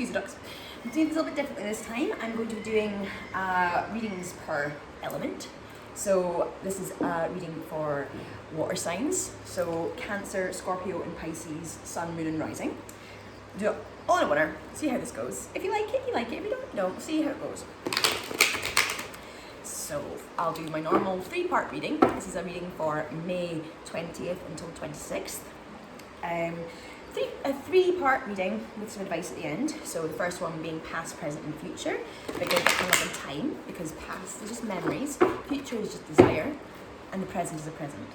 excuse the ducks. I'm doing this a little bit differently this time. I'm going to be doing readings per element. So this is a reading for water signs. So Cancer, Scorpio, and Pisces, Sun, Moon, and Rising. Do it all in a winner. See how this goes. If you like it, you like it. If you don't, no. See how it goes. So I'll do my normal 3-part reading. This is a reading for May 20th until 26th. A 3-part reading with some advice at the end. So the first one being past, present, and future. But again, that's in time, because past is just memories, future is just desire, and the present is the present.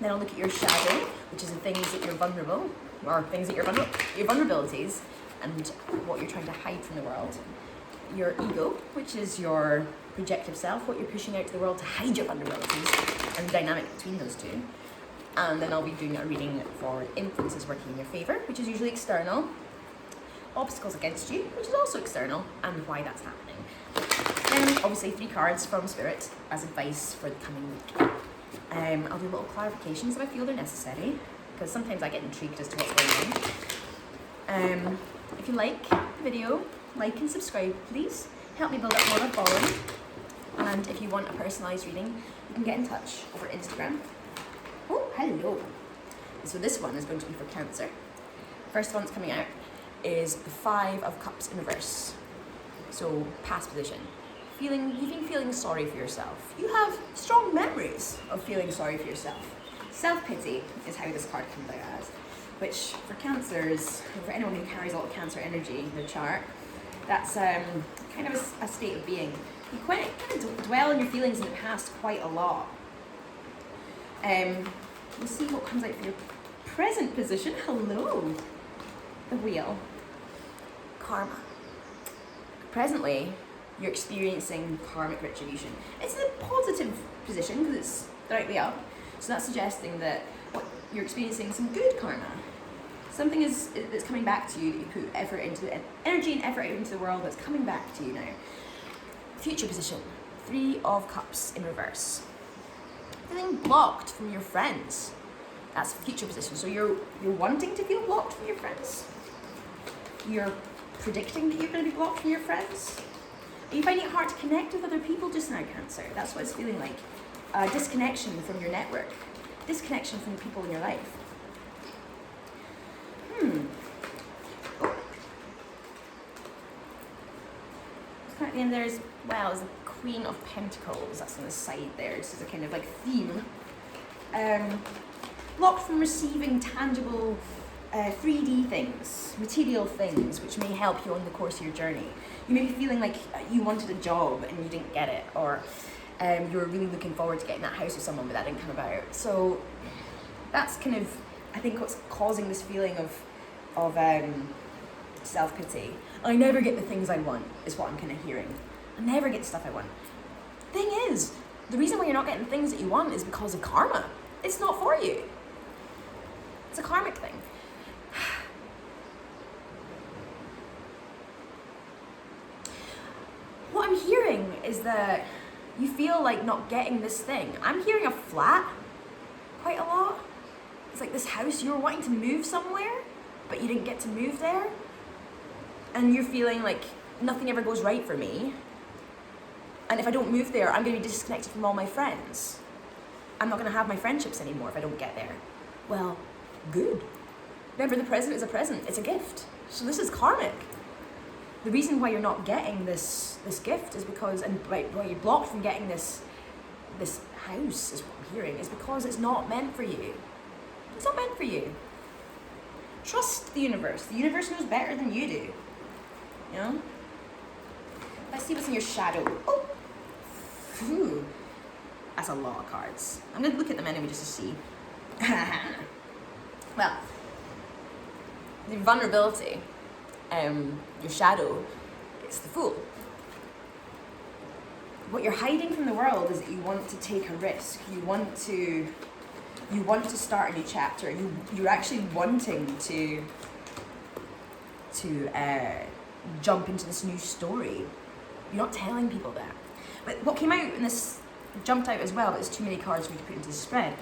Then I'll look at your shadow, which is the things that you're vulnerable, or things that you're vulnerable, your vulnerabilities, and what you're trying to hide from the world. Your ego, which is your projective self, what you're pushing out to the world to hide your vulnerabilities, and the dynamic between those two. And then I'll be doing a reading for influences working in your favour, which is usually external, obstacles against you, which is also external, and why that's happening. Then obviously 3 cards from Spirit as advice for the coming week. I'll do little clarifications if I feel they're necessary, because sometimes I get intrigued as to what's going on. If you like the video, like and subscribe please. Help me build up more of a following. And if you want a personalised reading, you can get in touch over Instagram. Oh, hello. So this one is going to be for Cancer. First one that's coming out is the 5 of Cups in reverse. So past position. You've been feeling sorry for yourself. You have strong memories of feeling sorry for yourself. Self-pity is how this card comes out as, which for Cancers, for anyone who carries a lot of Cancer energy in their chart, that's kind of a state of being. You kind of dwell on your feelings in the past quite a lot. We'll see what comes out for your present position. Hello, the Wheel. Karma. Presently, you're experiencing karmic retribution. It's in a positive position because it's the right way up. So that's suggesting that you're experiencing some good karma. Something that's coming back to you that you put effort into, energy and effort into the world that's coming back to you now. Future position, 3 of Cups in reverse. Feeling blocked from your friends. That's future position. So you're wanting to feel blocked from your friends. You're predicting that you're going to be blocked from your friends. Are you finding it hard to connect with other people just now, Cancer? that's what it's feeling like. Disconnection from your network. Disconnection from the people in your life. Oh. At the end there as well is the Queen of Pentacles. That's on the side there. This is a kind of like theme. Blocked from receiving tangible 3D things, material things, which may help you on the course of your journey. You may be feeling like you wanted a job and you didn't get it, or you were really looking forward to getting that house with someone, but that didn't come about. So that's kind of, I think, what's causing this feeling of self-pity. I never get the things I want, is what I'm kind of hearing. I never get the stuff I want. Thing is, the reason why you're not getting the things that you want is because of karma. It's not for you. It's a karmic thing. What I'm hearing is that you feel like not getting this thing. I'm hearing a flat quite a lot. It's like this house, you were wanting to move somewhere, but you didn't get to move there. And you're feeling like nothing ever goes right for me. And if I don't move there, I'm going to be disconnected from all my friends. I'm not going to have my friendships anymore if I don't get there. Well, good. Remember, the present is a present. It's a gift. So this is karmic. The reason why you're not getting this gift is because, and why you're blocked from getting this house, is what I'm hearing, is because it's not meant for you. It's not meant for you. Trust the universe. The universe knows better than you do. You know? Let's see what's in your shadow. Oh! Ooh. That's a lot of cards. I'm going to look at them anyway just to see. Well, the vulnerability, your shadow, it's the Fool. What you're hiding from the world is that you want to take a risk. You want to start a new chapter. You're actually wanting to jump into this new story. You're not telling people that. But what came out in this, jumped out as well, but there's too many cards for me to put into the spread.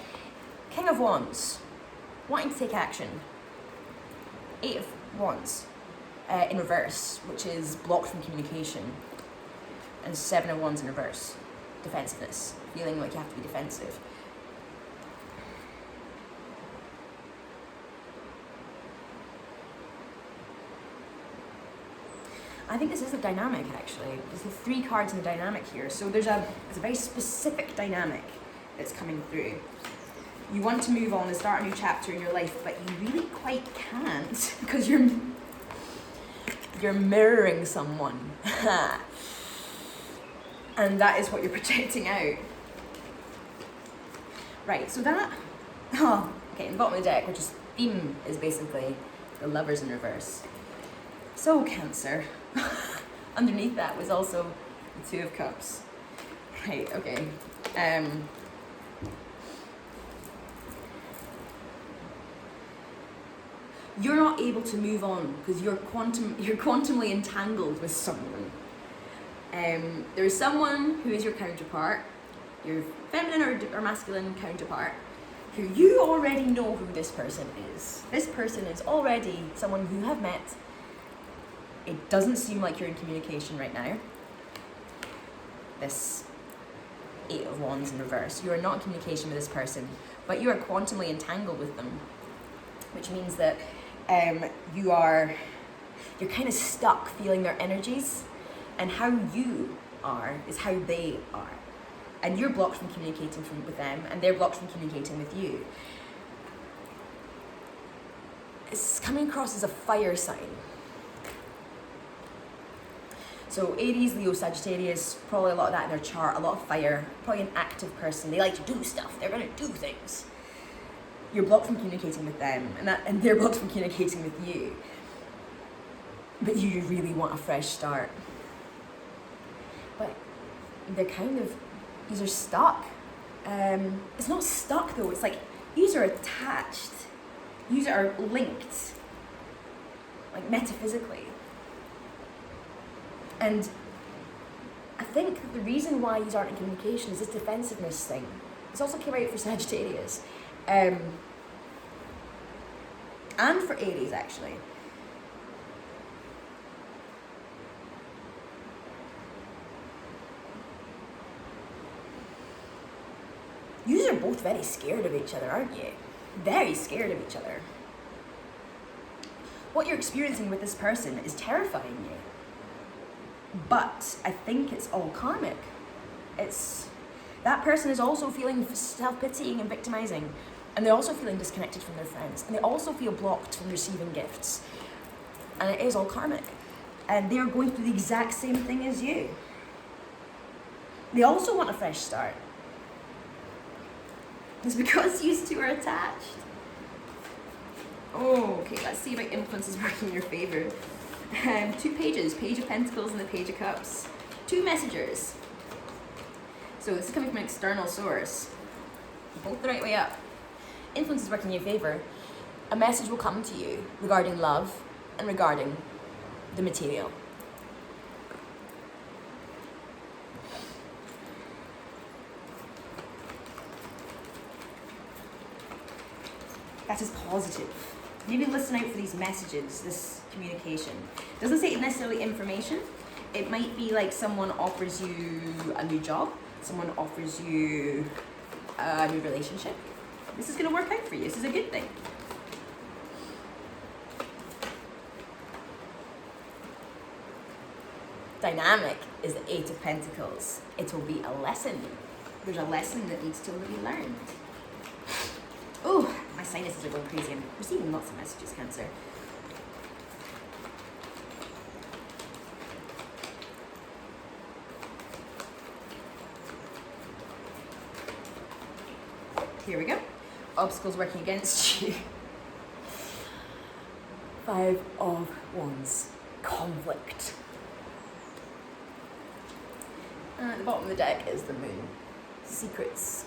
King of Wands, wanting to take action. 8 of Wands, in reverse, which is blocked from communication. And 7 of Wands in reverse, defensiveness, feeling like you have to be defensive. I think this is a dynamic, actually. There's the 3 cards in the dynamic here. So it's a very specific dynamic that's coming through. You want to move on and start a new chapter in your life, but you really quite can't because you're mirroring someone. And that is what you're projecting out. Right, so that, okay, in the bottom of the deck, which is theme, is basically the Lovers in reverse. So Cancer, underneath that was also the 2 of Cups. Right, okay. You're not able to move on because you're quantumly entangled with someone. There is someone who is your counterpart, your feminine or masculine counterpart, who you already know who this person is. This person is already someone who you have met. It doesn't seem like you're in communication right now. This 8 of Wands in reverse. You are not in communication with this person, but you are quantumly entangled with them, which means that you're kind of stuck feeling their energies, and how you are is how they are. And you're blocked from communicating with them, and they're blocked from communicating with you. It's coming across as a fire sign. So Aries, Leo, Sagittarius, probably a lot of that in their chart, a lot of fire, probably an active person. They like to do stuff, they're gonna do things. You're blocked from communicating with them, and they're blocked from communicating with you. But you really want a fresh start. But they're these are stuck. It's not stuck though, it's like, these are attached. These are linked, like metaphysically. And I think the reason why these aren't in communication is this defensiveness thing. This also came out for Sagittarius. And for Aries, actually. You are both very scared of each other, aren't you? Very scared of each other. What you're experiencing with this person is terrifying you. But I think it's all karmic. That person is also feeling self-pitying and victimizing. And they're also feeling disconnected from their friends. And they also feel blocked from receiving gifts. And it is all karmic. And they're going through the exact same thing as you. They also want a fresh start. It's because you two are attached. Oh, okay, let's see if influence is working in your favor. 2 pages, Page of Pentacles and the Page of Cups. 2 messengers. So this is coming from an external source. Both the right way up. Influence is working in your favor. A message will come to you regarding love and regarding the material. That is positive. Maybe listen out for these messages, this communication. Doesn't say necessarily information. It might be like someone offers you a new job, someone offers you a new relationship. This is going to work out for you. This is a good thing. Dynamic is the 8 of Pentacles. It will be a lesson. There's a lesson that needs to be learned. Oh, my sinuses are going crazy. I'm receiving lots of messages, Cancer. Here we go. Obstacles working against you. 5 of Wands. Conflict. And at the bottom of the deck is the Moon. Secrets,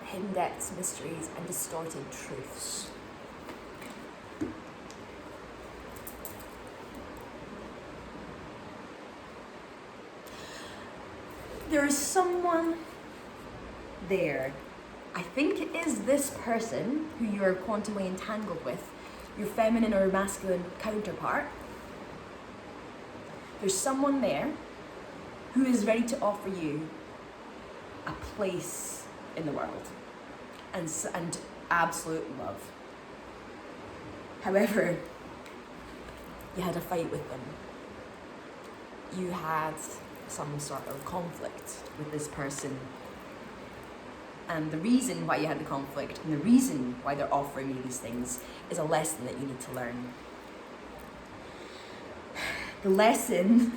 hidden depths, mysteries, and distorted truths. There is someone there. I think it is this person who you're quantumly entangled with, your feminine or masculine counterpart. There's someone there who is ready to offer you a place in the world and absolute love. However, you had a fight with them. You had some sort of conflict with this person. And the reason why you had the conflict and the reason why they're offering you these things is a lesson that you need to learn. The lesson,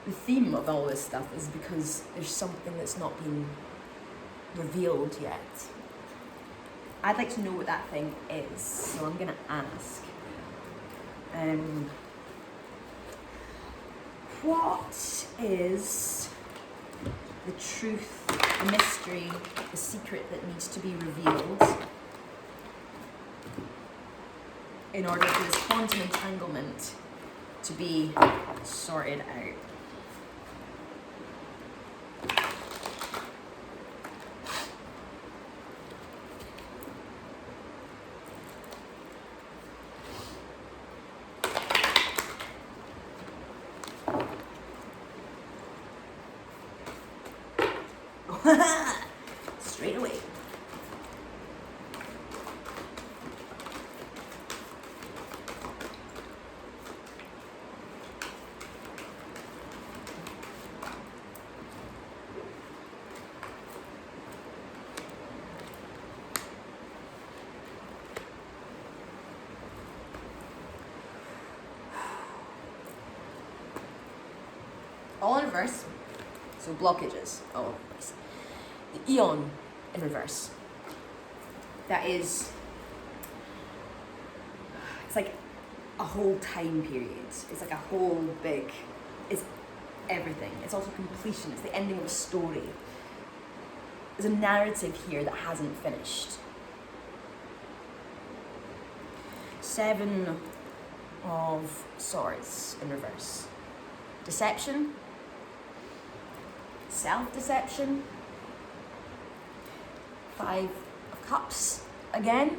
the theme of all this stuff is because there's something that's not been revealed yet. I'd like to know what that thing is, so I'm gonna ask. What is the truth, the mystery, the secret that needs to be revealed in order for this quantum entanglement to be sorted out? Straight away. All in reverse, so blockages, all over the place. The Eon in reverse. That is, it's like a whole time period. It's like a whole big, it's everything. It's also completion, it's the ending of a story. There's a narrative here that hasn't finished. 7 of Swords in reverse. Deception, self-deception. 5 of Cups again,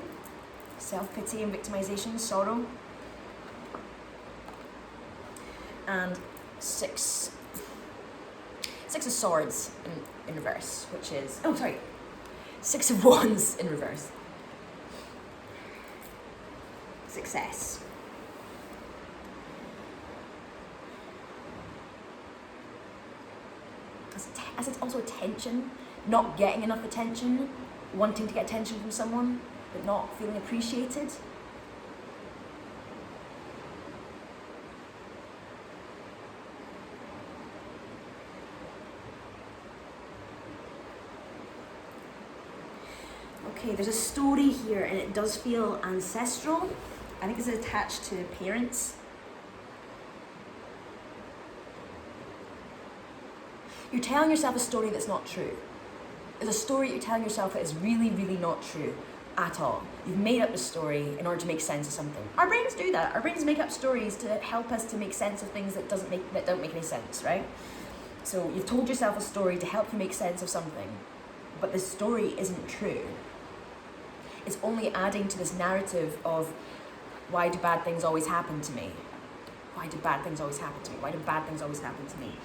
self-pity and victimization, sorrow. And 6 of Swords in reverse, which is, 6 of Wands in reverse. Success. As it's also attention, not getting enough attention, wanting to get attention from someone, but not feeling appreciated. Okay, there's a story here and it does feel ancestral. I think it's attached to parents. You're telling yourself a story that's not true. There's a story you're telling yourself that is really, really not true at all. You've made up a story in order to make sense of something. Our brains do that. Our brains make up stories to help us to make sense of things that don't make any sense, right? So you've told yourself a story to help you make sense of something, but the story isn't true. It's only adding to this narrative of why do bad things always happen to me? Why do bad things always happen to me? Why do bad things always happen to me?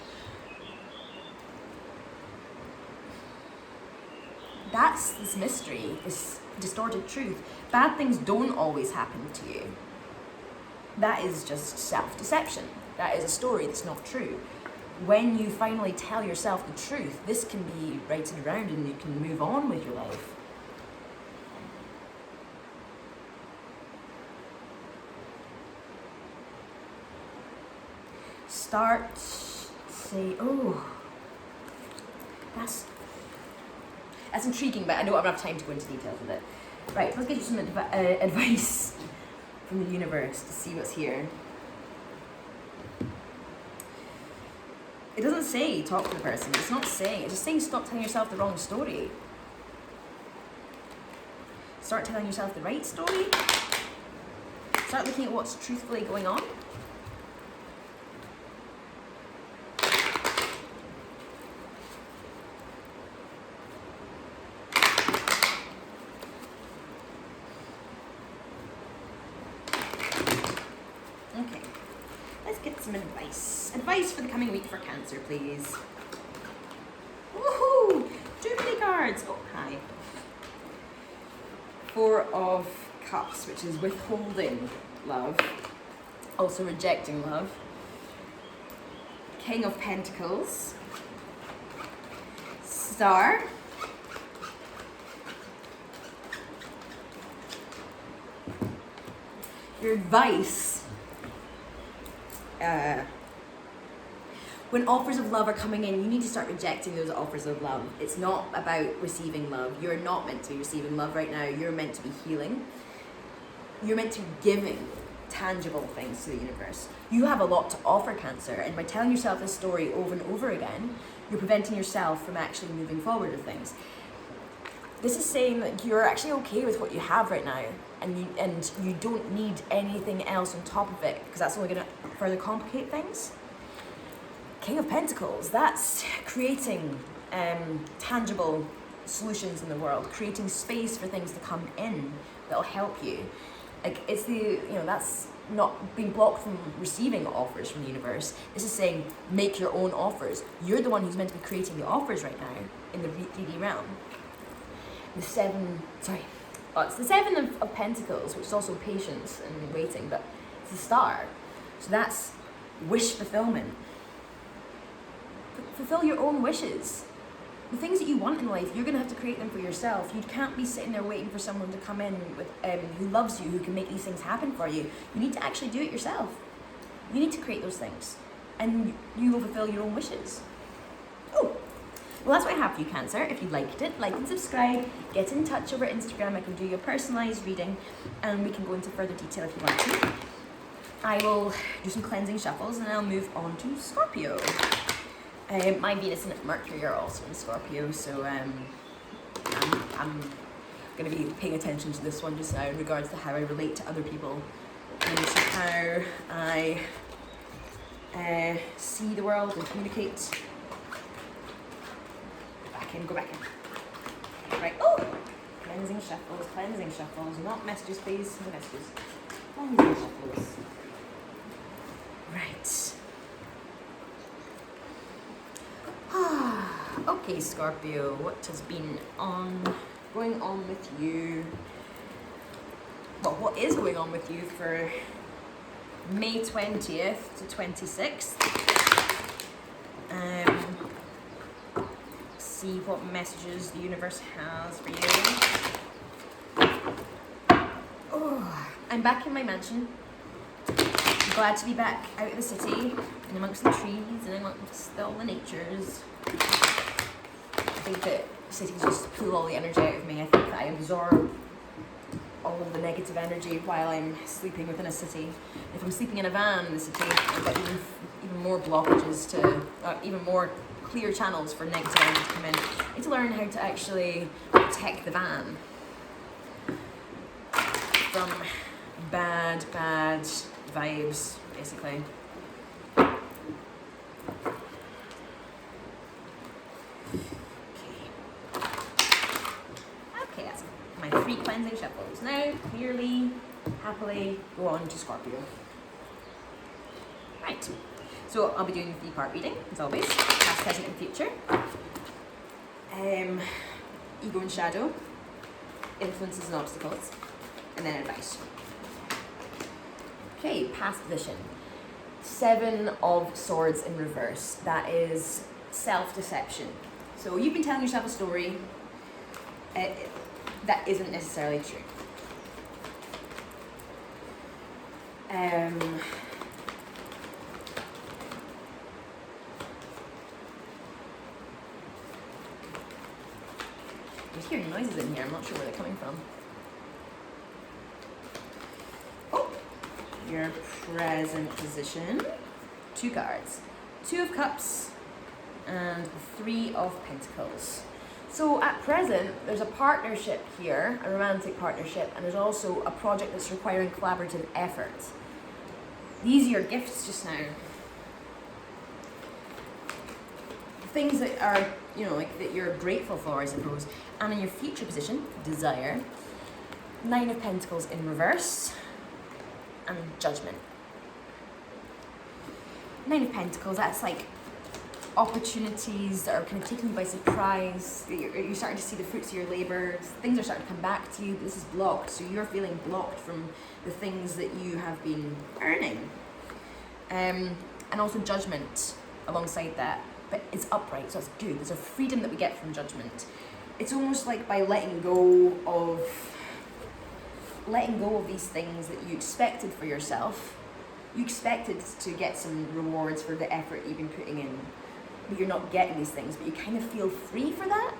That's this mystery, this distorted truth. Bad things don't always happen to you. That is just self-deception. That is a story that's not true. When you finally tell yourself the truth, this can be righted around and you can move on with your life. Start, say, oh, that's intriguing, but I don't have enough time to go into details with it. Right, let's get you some advice from the universe to see what's here. It doesn't say talk to the person. It's not saying. It's just saying stop telling yourself the wrong story. Start telling yourself the right story. Start looking at what's truthfully going on. some advice. Advice for the coming week for Cancer, please. Woohoo! Too many cards. Oh, hi. Four of Cups, which is withholding love. Also rejecting love. King of Pentacles. Star. Your advice. When offers of love are coming in, you need to start rejecting those offers of love. It's not about receiving love. You're not meant to be receiving love right now. You're meant to be healing. You're meant to be giving tangible things to the universe. You have a lot to offer, Cancer, and by telling yourself this story over and over again, you're preventing yourself from actually moving forward with things. This is saying that you're actually okay with what you have right now, and you don't need anything else on top of it, because that's only going to further complicate things. King of Pentacles, that's creating tangible solutions in the world, creating space for things to come in that'll help you. Like, it's that's not being blocked from receiving offers from the universe. This is saying, make your own offers. You're the one who's meant to be creating the offers right now in the 3D realm. It's the Seven of Pentacles, which is also patience and waiting, but it's the Star. So that's wish fulfillment. Fulfill your own wishes. The things that you want in life, you're going to have to create them for yourself. You can't be sitting there waiting for someone to come in with who loves you, who can make these things happen for you. You need to actually do it yourself. You need to create those things, and you will fulfill your own wishes. Oh, well, that's what I have for you, Cancer. If you liked it, like and subscribe. Get in touch over Instagram. I can do your personalized reading, and we can go into further detail if you want to. I will do some cleansing shuffles, and then I'll move on to Scorpio. My Venus and Mercury are also in Scorpio, so I'm going to be paying attention to this one just now in regards to how I relate to other people and to how I see the world and communicate. Go back in. Right, oh! Cleansing shuffles, not messages please, no messages. Cleansing shuffles. Right. Okay, Scorpio, what has been going on with you? Well, what is going on with you for May 20th to 26th? See what messages the universe has for you. Oh, I'm back in my mansion. I'm glad to be back out of the city and amongst the trees and amongst all the natures. I think that cities just pull all the energy out of me. I think that I absorb all of the negative energy while I'm sleeping within a city. If I'm sleeping in a van in the city, I've got even more blockages to, even more clear channels for negative energy to come in. I need to learn how to actually protect the van from bad vibes, basically. Okay, that's my 3 cleansing shuffles. Now, clearly, happily, go on to Scorpio. Right. So I'll be doing a 3-part reading, as always, past, present, and future. Ego and shadow, influences and obstacles, and then advice. Okay, past position. 7 of Swords in reverse. That is self-deception. So you've been telling yourself a story that isn't necessarily true. I'm hearing noises in here, I'm not sure where they're coming from. Oh, your present position. 2 cards. 2 of Cups and 3 of Pentacles. So at present, there's a partnership here, a romantic partnership, and there's also a project that's requiring collaborative effort. These are your gifts just now. Things that are, that you're grateful for, I suppose. And in your future position, desire, 9 of Pentacles in reverse, and Judgment. Nine of Pentacles, that's like opportunities that are kind of taking you by surprise. You're starting to see the fruits of your labour. Things are starting to come back to you, but this is blocked. So you're feeling blocked from the things that you have been earning. And also judgment alongside that. But it's upright, so it's good. There's a freedom that we get from judgment. It's almost like by letting go of these things that you expected for yourself. You expected to get some rewards for the effort you've been putting in, but you're not getting these things, but you kind of feel free for that.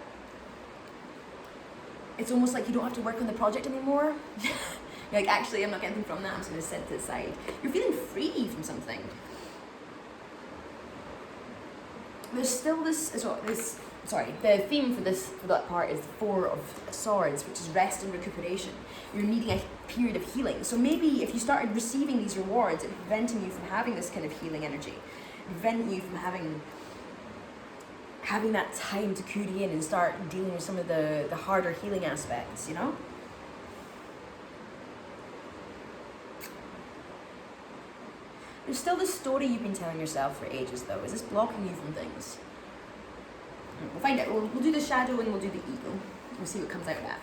It's almost like you don't have to work on the project anymore. You're like, actually, I'm not getting anything from that, I'm just going to set it aside. You're feeling free from something. There's still the theme for that part is the Four of Swords, which is rest and recuperation. You're needing a period of healing. So maybe if you started receiving these rewards, it's preventing you from having this kind of healing energy, preventing you from having that time to kuri in and start dealing with some of the harder healing aspects, you know? There's still the story you've been telling yourself for ages, though. Is this blocking you from things? We'll find out. We'll do the shadow and we'll do the ego. We'll see what comes out of that.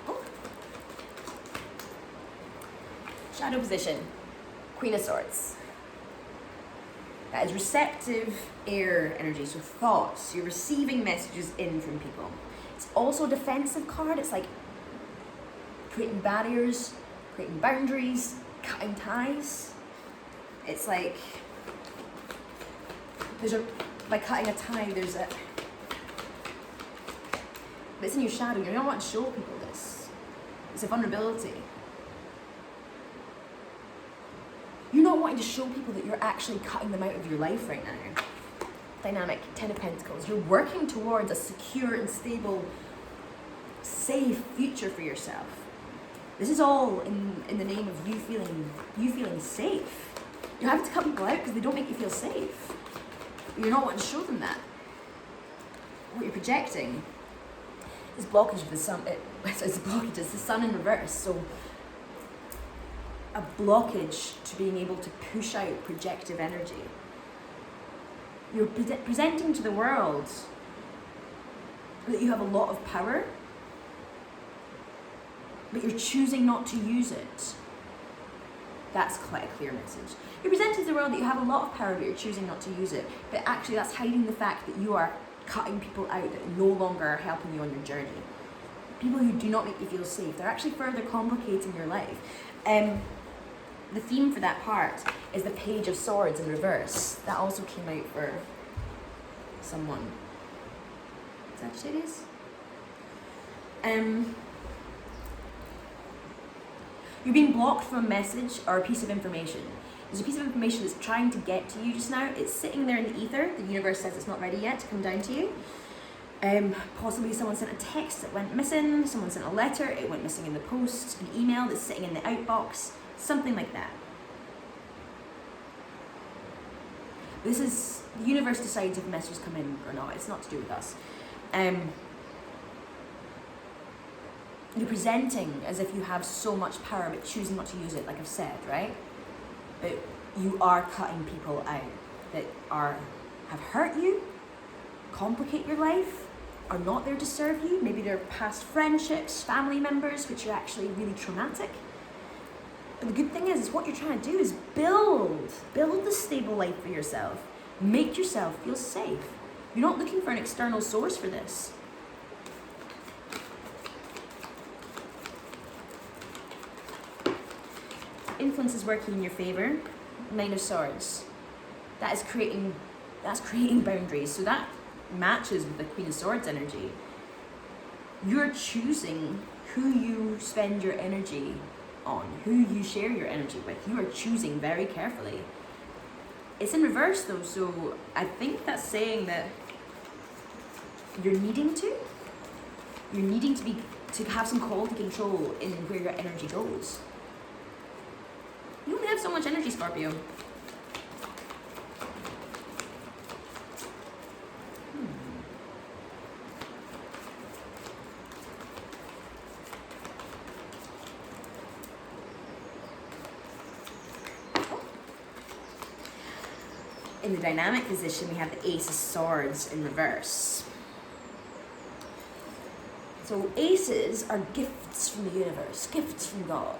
Oh. Shadow position. Queen of Swords. That is receptive air energy, so thoughts. You're receiving messages in from people. It's also a defensive card. It's like creating barriers, creating boundaries, cutting ties. It's like by cutting a tie, but it's in your shadow. You don't want to show people this. It's a vulnerability. You're not wanting to show people that you're actually cutting them out of your life right now. Dynamic, Ten of Pentacles. You're working towards a secure and stable, safe future for yourself. This is all in the name of you feeling safe. You're having to cut people out because they don't make you feel safe. You're not wanting to show them that. What you're projecting is blockage of the sun. It's the sun in reverse. So a blockage to being able to push out projective energy. You're presenting to the world that you have a lot of power, but you're choosing not to use it. That's quite a clear message. You're presenting to the world that you have a lot of power, but you're choosing not to use it. But actually that's hiding the fact that you are cutting people out that no longer are helping you on your journey. People who do not make you feel safe, they're actually further complicating your life. The theme for that part is the Page of Swords in reverse. That also came out for someone. Sagittarius? You're being blocked from a message or a piece of information. There's a piece of information that's trying to get to you just now. It's sitting there in the ether. The universe says it's not ready yet to come down to you. Possibly someone sent a text that went missing. Someone sent a letter, it went missing in the post. An email that's sitting in the outbox. Something like that. This is, the universe decides if messages come in or not. It's not to do with us. You're presenting as if you have so much power but choosing not to use it, like I've said, right? But you are cutting people out that have hurt you, complicate your life, are not there to serve you. Maybe they're past friendships, family members, which are actually really traumatic. But the good thing is what you're trying to do is build the stable life for yourself. Make yourself feel safe. You're not looking for an external source for this. Influence is working in your favor. Nine of Swords. That's creating boundaries. So that matches with the Queen of Swords energy. You're choosing who you spend your energy on, who you share your energy with. You are choosing very carefully. It's in reverse though, so I think that's saying that you're needing to have some quality control in where your energy goes. You only have so much energy, Scorpio. in the dynamic position, we have the Ace of Swords in reverse. So aces are gifts from the universe, gifts from God.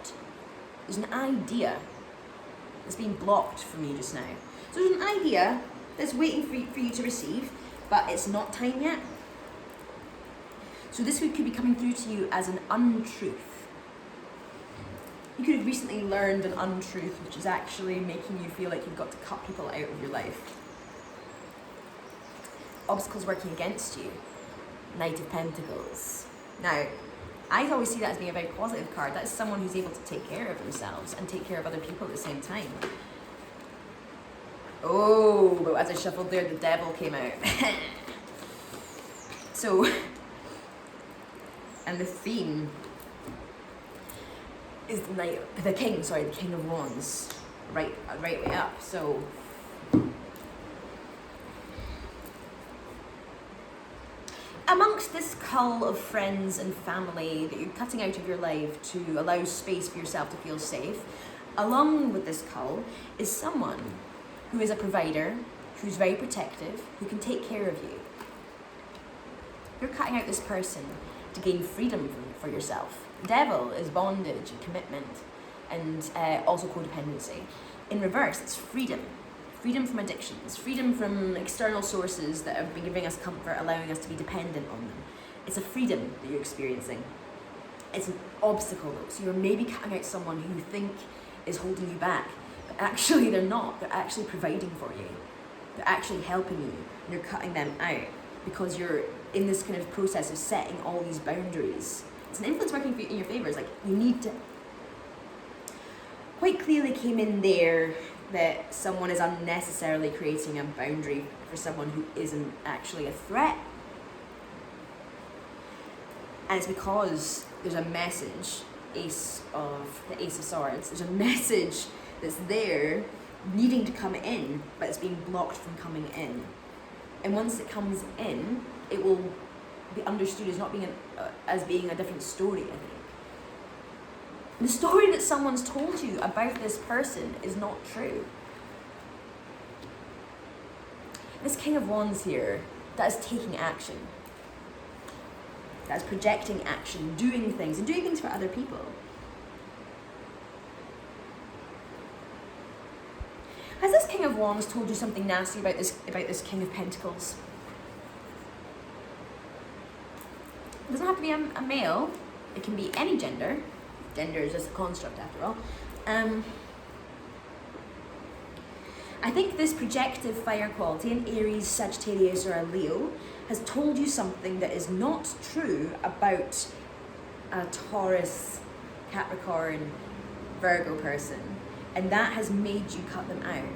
There's an idea that's being blocked from you just now. So there's an idea that's waiting for you to receive, but it's not time yet. So this could be coming through to you as an untruth. You could have recently learned an untruth, which is actually making you feel like you've got to cut people out of your life. Obstacles working against you. Knight of Pentacles. Now, I always see that as being a very positive card. That is someone who's able to take care of themselves and take care of other people at the same time. Oh, but as I shuffled there, the Devil came out. So, and the theme is the King of Wands, right way up. So, amongst this cull of friends and family that you're cutting out of your life to allow space for yourself to feel safe, along with this cull is someone who is a provider, who's very protective, who can take care of you. You're cutting out this person to gain freedom for yourself. Devil is bondage and commitment, and also codependency. In reverse, it's freedom. Freedom from addictions, freedom from external sources that have been giving us comfort, allowing us to be dependent on them. It's a freedom that you're experiencing. It's an obstacle though, so you're maybe cutting out someone who you think is holding you back, but actually they're not. They're actually providing for you. They're actually helping you, and you're cutting them out because you're in this kind of process of setting all these boundaries. It's an influence working in your favor. It's like you need to. Quite clearly came in there that someone is unnecessarily creating a boundary for someone who isn't actually a threat. And it's because there's a message, the Ace of Swords, there's a message that's there needing to come in, but it's being blocked from coming in. And once it comes in, it will be understood as being a different story, I think. The story that someone's told you about this person is not true. This King of Wands here, that is taking action. That is projecting action, doing things, and doing things for other people. Has this King of Wands told you something nasty about this King of Pentacles? It doesn't have to be a male. It can be any gender. Gender is just a construct after all. I think this projective fire quality, an Aries, Sagittarius, or a Leo, has told you something that is not true about a Taurus, Capricorn, Virgo person, and that has made you cut them out.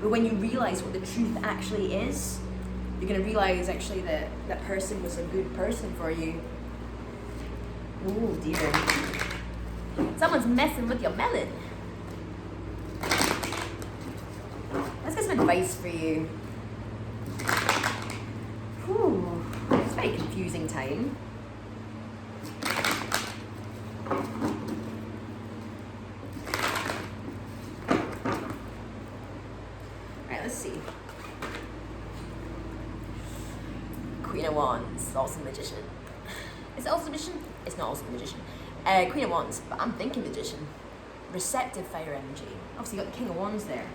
But when you realize what the truth actually is, you're going to realize actually that that person was a good person for you. Oh dear. Someone's messing with your melon. Let's get some advice for you. Whew. It's a very confusing time. Alright, let's see. Queen of Wands, also Magician. Is it also Magician? It's not also Magician. Queen of Wands, but I'm thinking Magician. Receptive fire energy. Obviously you got the King of Wands there.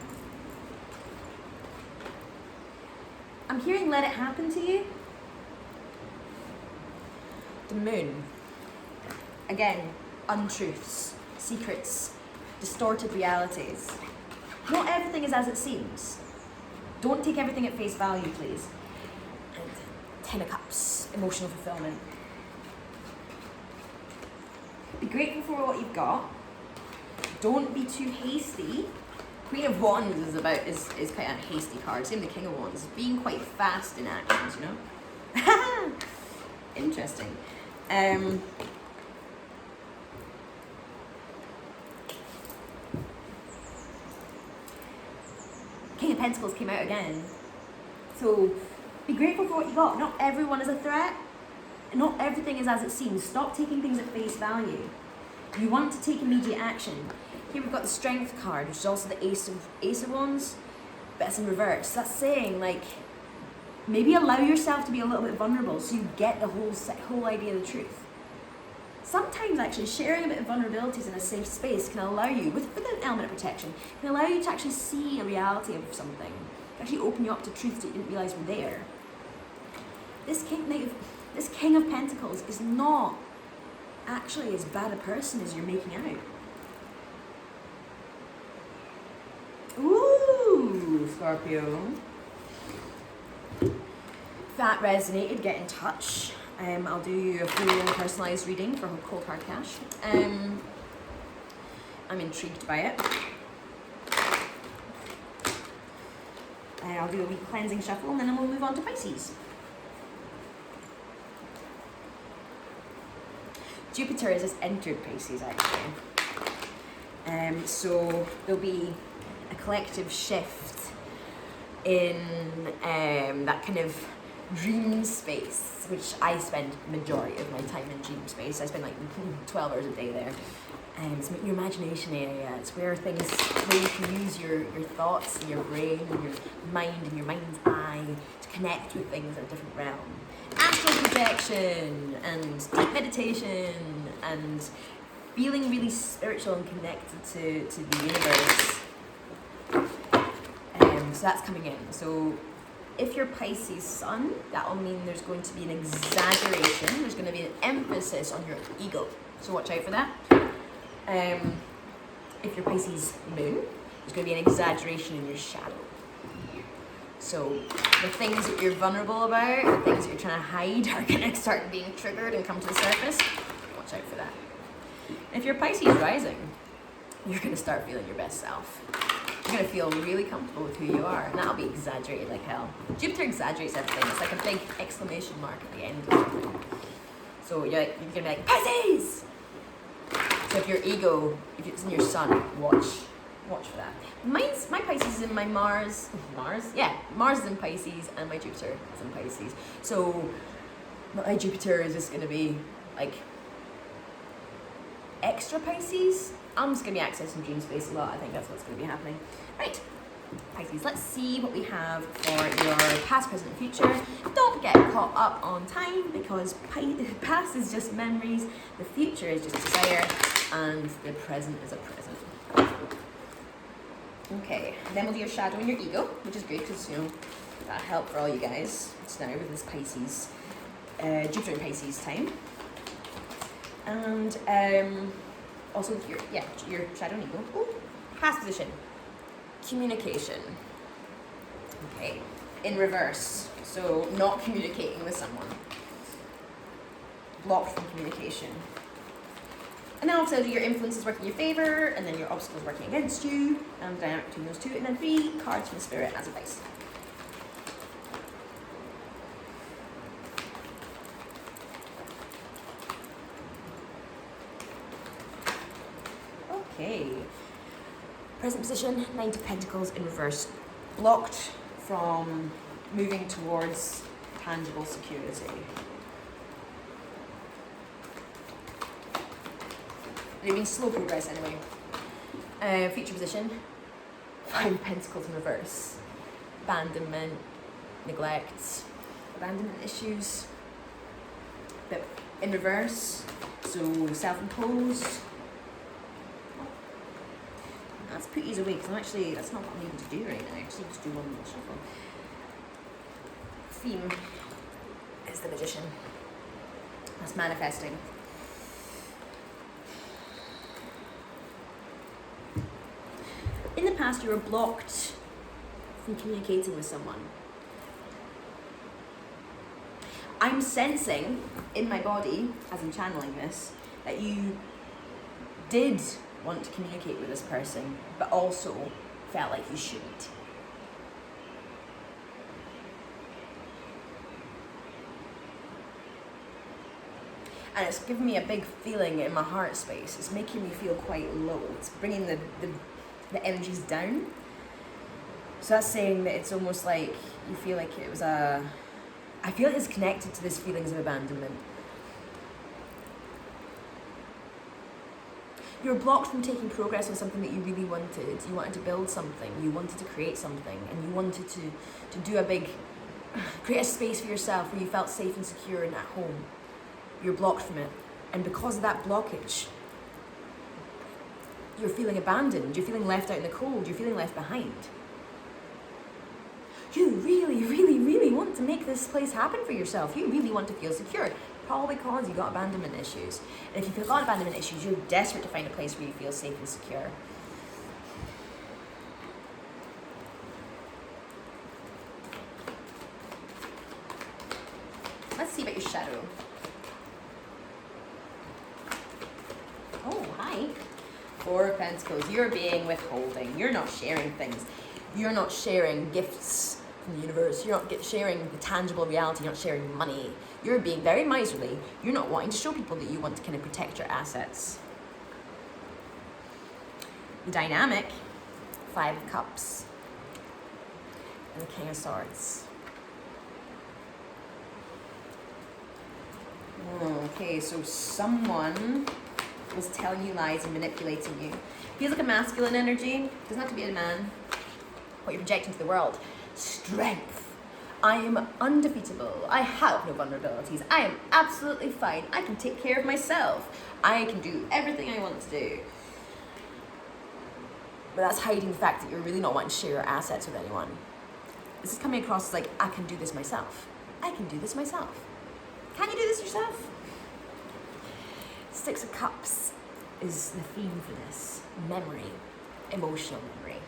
I'm hearing let it happen to you. The Moon. Again, untruths, secrets, distorted realities. Not everything is as it seems. Don't take everything at face value, please. And Ten of Cups, emotional fulfillment. Be grateful for what you've got. Don't be too hasty. Queen of Wands is quite a hasty card. Same with the King of Wands. Being quite fast in actions, you know? Interesting. King of Pentacles came out again. So be grateful for what you got. Not everyone is a threat. Not everything is as it seems. Stop taking things at face value. You want to take immediate action. Here we've got the Strength card, which is also the Ace of Wands, but it's in reverse. That's saying, like, maybe allow yourself to be a little bit vulnerable so you get the whole idea of the truth. Sometimes actually sharing a bit of vulnerabilities in a safe space can allow you, with an element of protection, can allow you to actually see a reality of something, actually open you up to truths that you didn't realise were there. This King of Pentacles is not actually as bad a person as you're making out. Ooh, Scorpio. If that resonated, get in touch. I'll do you a full personalised reading for Cold Hard Cash. I'm intrigued by it. I'll do a wee cleansing shuffle and then we'll move on to Pisces. Jupiter has just entered Pisces actually. So there'll be a collective shift in that kind of dream space, which I spend majority of my time in dream space. I spend like 12 hours a day there. It's your imagination area. It's where you can use your thoughts and your brain and your mind and your mind's eye to connect with things in a different realm. Astral projection and deep meditation and feeling really spiritual and connected to the universe. So that's coming in. So if you're Pisces Sun, that will mean there's going to be an exaggeration. There's going to be an emphasis on your ego. So watch out for that. If you're Pisces Moon, there's going to be an exaggeration in your shadow. So the things that you're vulnerable about, the things that you're trying to hide are going to start being triggered and come to the surface. Watch out for that. And if you're Pisces Rising, you're going to start feeling your best self. You're going to feel really comfortable with who you are, and that'll be exaggerated like hell. Jupiter exaggerates everything. It's like a big exclamation mark at the end of something. So you're going to be like, Pisces! So if your ego, if it's in your sun, watch for that. My Pisces is in my Mars? Yeah, Mars is in Pisces and my Jupiter is in Pisces. So my Jupiter is just going to be like extra Pisces. I'm just going to be accessing dream space a lot. I think that's what's going to be happening. Right, Pisces, let's see what we have for your past, present, and future. Don't get caught up on time because past is just memories, the future is just desire, and the present is a present. Okay, then we'll do your shadow and your ego, which is great because, you know, that'll help for all you guys. It's now with this Pisces, Jupiter in Pisces time. And also your shadow and ego. Ooh, past position. Communication. Okay, in reverse. So not communicating with someone. Blocked from communication. And then also do your influences working in your favor, and then your obstacles working against you, and dynamic between those two, and then 3 cards from Spirit as advice. Okay. Present position, 9 of Pentacles in reverse. Blocked from moving towards tangible security. It means slow progress anyway. Future position, 5 of Pentacles in reverse. Abandonment, neglect, abandonment issues. But in reverse, so self-imposed. Let's put these away because that's not what I'm needing to do right now. I just need to do one more shuffle. Theme is the Magician. That's manifesting. In the past, you were blocked from communicating with someone. I'm sensing in my body, as I'm channeling this, that you did want to communicate with this person, but also felt like you shouldn't. And it's giving me a big feeling in my heart space. It's making me feel quite low. It's bringing the energies down. So that's saying that it's almost like you feel like it was I feel like it's connected to this feelings of abandonment. You're blocked from taking progress on something that you really wanted. You wanted to build something, you wanted to create something, and you wanted to do a big, create a space for yourself where you felt safe and secure and at home. You're blocked from it. And because of that blockage, you're feeling abandoned, you're feeling left out in the cold, you're feeling left behind. You really, really, really want to make this place happen for yourself. You really want to feel secure. Probably because you got abandonment issues. And if you've got abandonment issues, you're desperate to find a place where you feel safe and secure. Let's see about your shadow. Oh, hi. Four of Pentacles. You're being withholding. You're not sharing things. You're not sharing gifts from the universe. You're not sharing the tangible reality. You're not sharing money. You're being very miserly. You're not wanting to show people that you want to kind of protect your assets. The dynamic, 5 of Cups and the King of Swords. Okay, so someone was telling you lies and manipulating you. Feels like a masculine energy. Doesn't have to be a man. What you're projecting to the world. Strength. I am undefeatable. I have no vulnerabilities. I am absolutely fine. I can take care of myself. I can do everything I want to do. But that's hiding the fact that you're really not wanting to share your assets with anyone. This is coming across as like, I can do this myself. I can do this myself. Can you do this yourself? 6 of Cups is the theme for this. Memory. Emotional memory.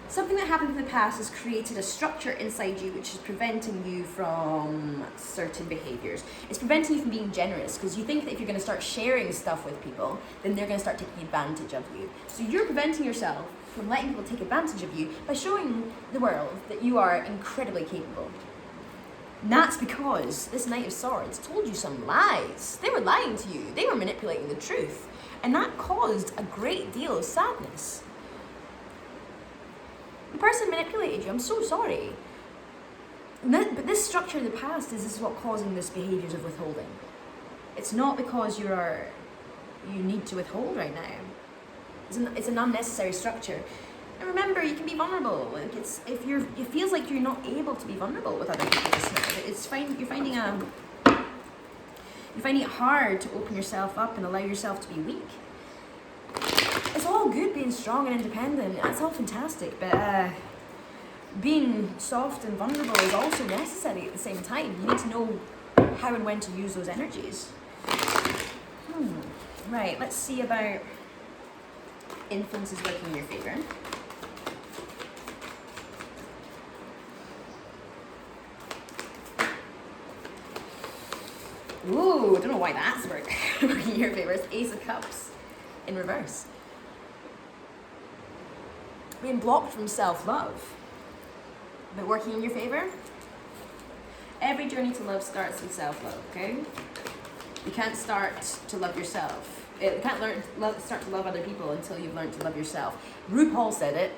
Something that happened in the past has created a structure inside you which is preventing you from certain behaviors. It's preventing you from being generous because you think that if you're going to start sharing stuff with people, then they're going to start taking advantage of you. So you're preventing yourself from letting people take advantage of you by showing the world that you are incredibly capable. And that's because this Knight of Swords told you some lies. They were lying to you. They were manipulating the truth. And that caused a great deal of sadness. The person manipulated you. I'm so sorry. But this structure in the past is what causing this behaviours of withholding. It's not because you need to withhold right now. It's an unnecessary structure. And remember, you can be vulnerable. Like it feels like you're not able to be vulnerable with other people just now. You're finding it hard to open yourself up and allow yourself to be weak. It's all good being strong and independent. That's all fantastic, but being soft and vulnerable is also necessary at the same time. You need to know how and when to use those energies. Right, let's see about influences working in your favour. Ooh, I don't know why that's working in your favour. It's Ace of Cups in reverse. Being blocked from self-love, but working in your favour. Every journey to love starts with self-love, okay? You can't start to love yourself. You can't start to love other people until you've learned to love yourself. RuPaul said it,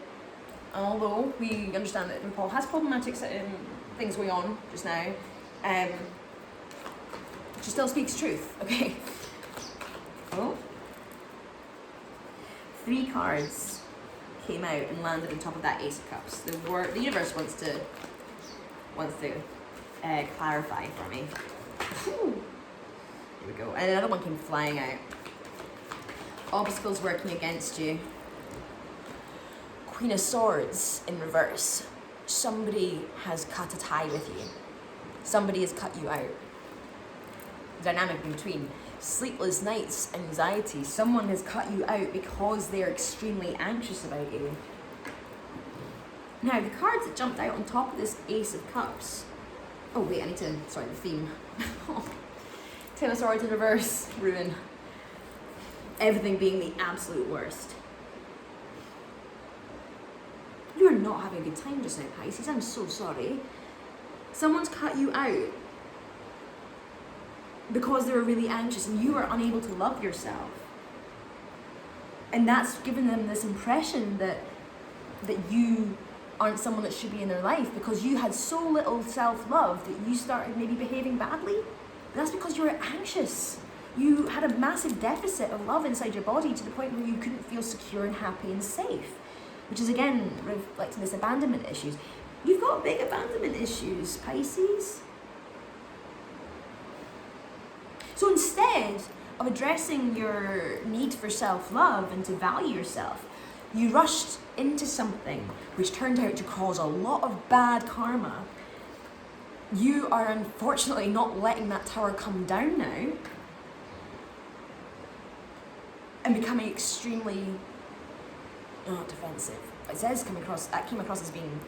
although we understand that RuPaul has problematic things going on just now. She still speaks truth, okay? Oh. 3 cards came out and landed on top of that Ace of Cups. The universe wants to clarify for me. Whew. Here we go. And another one came flying out. Obstacles working against you. Queen of Swords in reverse. Somebody has cut a tie with you. Somebody has cut you out. Dynamic in between. Sleepless nights, anxiety. Someone has cut you out because they're extremely anxious about you. Now, the cards that jumped out on top of this Ace of Cups. Oh wait, I need to, sorry, the theme. 10 of Swords in reverse, ruin. Everything being the absolute worst. You're not having a good time just now, Pisces. I'm so sorry. Someone's cut you out because they were really anxious and you were unable to love yourself. And that's given them this impression that you aren't someone that should be in their life because you had so little self-love that you started maybe behaving badly. But that's because you were anxious. You had a massive deficit of love inside your body to the point where you couldn't feel secure and happy and safe, which is again reflecting this abandonment issues. You've got big abandonment issues, Pisces. So instead of addressing your need for self-love and to value yourself, you rushed into something which turned out to cause a lot of bad karma. You are unfortunately not letting that tower come down now and becoming extremely defensive. It says came across as being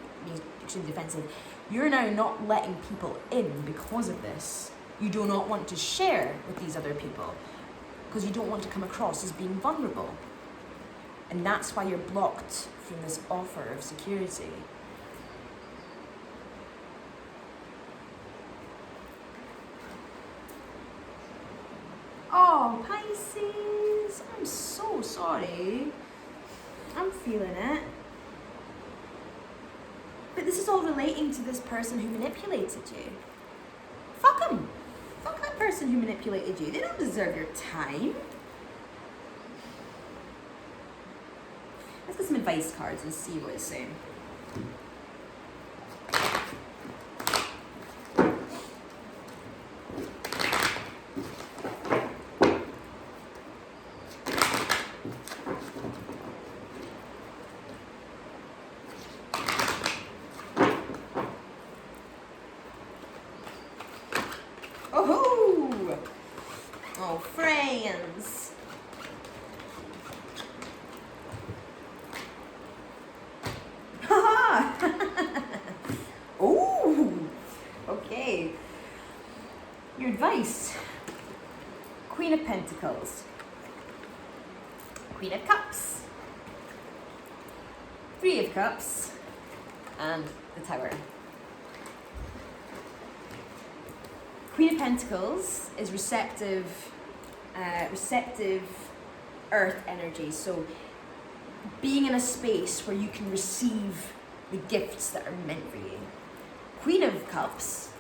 extremely defensive. You're now not letting people in because of this. You do not want to share with these other people because you don't want to come across as being vulnerable. And that's why you're blocked from this offer of security. Oh, Pisces, I'm so sorry. I'm feeling it. But this is all relating to this person who manipulated you. Fuck them. Fuck that person who manipulated you. They don't deserve your time. Let's get some advice cards and see what it's saying. Oh, oh, friends. Oh, okay. Your advice. Queen of Pentacles. Queen of Cups. Three of Cups. And the Tower. Queen of Pentacles is receptive earth energy. So being in a space where you can receive the gifts that are meant for you. Queen of Cups,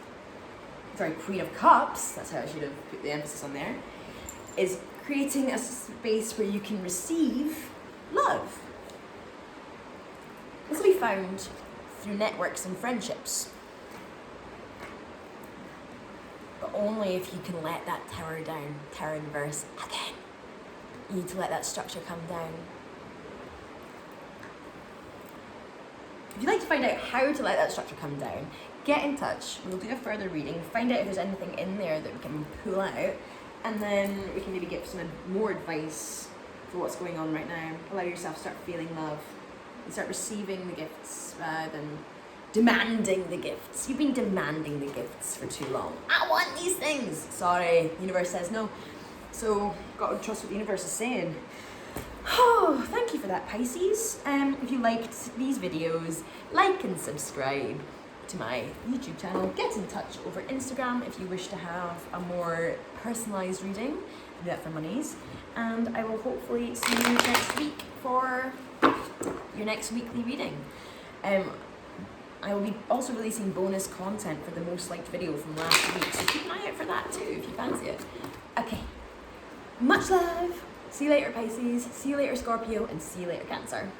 that's how I should have put the emphasis on there, is creating a space where you can receive love. This will be found through networks and friendships. But only if you can let that tower down, tower in reverse again. You need to let that structure come down. If you'd like to find out how to let that structure come down, get in touch. We'll do a further reading, find out if there's anything in there that we can pull out, and then we can maybe give some more advice for what's going on right now. Allow yourself to start feeling love and start receiving the gifts rather than demanding the gifts. You've been demanding the gifts for too long. I want these things. Sorry, the universe says no. So, got to trust what the universe is saying. Oh, thank you for that, Pisces. If you liked these videos, like and subscribe to my YouTube channel. Get in touch over Instagram if you wish to have a more personalised reading. Do that for monies. And I will hopefully see you next week for your next weekly reading. I will be also releasing bonus content for the most liked video from last week, so keep an eye out for that too if you fancy it. Okay, much love. See you later, Pisces. See you later, Scorpio, and see you later, Cancer.